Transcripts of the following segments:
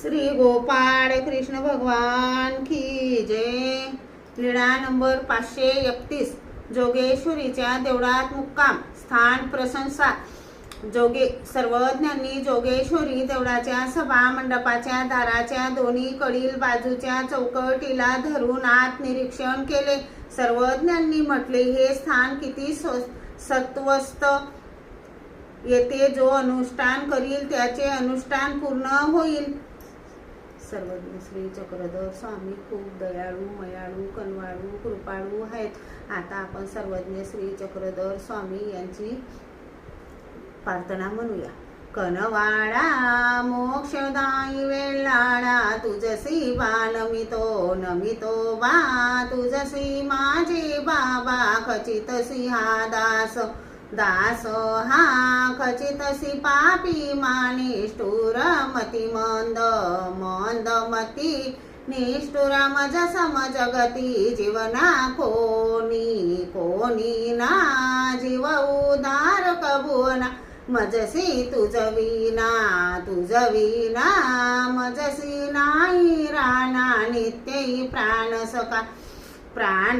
श्री गोपाळ कृष्ण भगवान की जय। लीळा नंबर 531। जोगेश्वरीच्या देवळात मुक्काम। स्थान प्रशंसा। सर्वज्ञांनी जोगेश्वरी देवळाच्या सभा मंडपाच्या दाराच्या दोन्ही कडील बाजूच्या चौकटीला धरून आत निरीक्षण केले। सर्वज्ञांनी म्हटले, हे स्थान किती सत्वस्त, येथे जो अनुष्ठान करील त्याचे अनुष्ठान पूर्ण होईल। सर्वज्ञ श्री चक्रधर स्वामी खूप दयाळू, मयाळू, कनवाळू, कृपाळू आहेत। आता आपण सर्वज्ञ श्री चक्रधर स्वामी यांची प्रार्थना म्हणूया। कनवाळा मोक्षदायी वेळाळा, तुझसी बा नमितो बा, तुझसी माझे बाबा, खचितसी हा दास हा, खचितसी पापी मानिष्ठुर मती मंद मती, निष्ठुर मज समजगती, जीवना कोणी ना जीव उदार कबुना, मजसी तुझ विना मजसी नाही राणा, नित्यै प्राण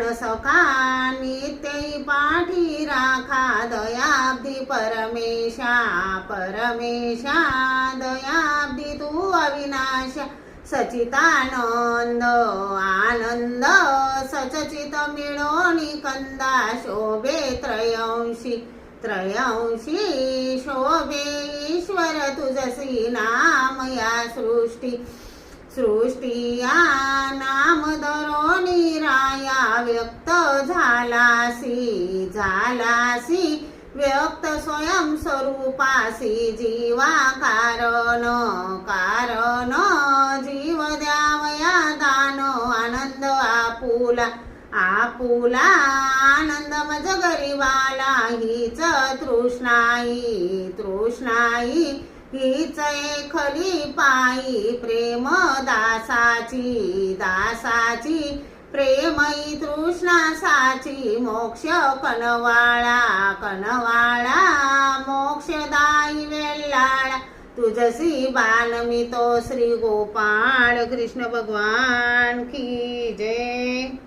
सखा नित्यै पाठी राखा, दयाब्धी परमेशा दयाब्धी तू अविनाश, सचितानंद आनंद सचचित मिळोनी कंदा, शोभे त्रयंशी शोभे ईश्वर तुझसी नाम, या सृष्टी या नाम दरोनी राया, व्यक्त झालासी व्यक्त स्वयं स्वरूपासी, जीवा कारण जीव द्यावया दान, आनंद आपुला आनंद मज गरीबाला, हीच तृष्णाई हीच एखली पायी, प्रेम दासाची प्रेमई तृष्णा साची, मोक्ष कनवाळा मोक्षदायी वेल्लाळा, तुझसी बानमितो। श्री गोपाळ कृष्ण भगवान की जय।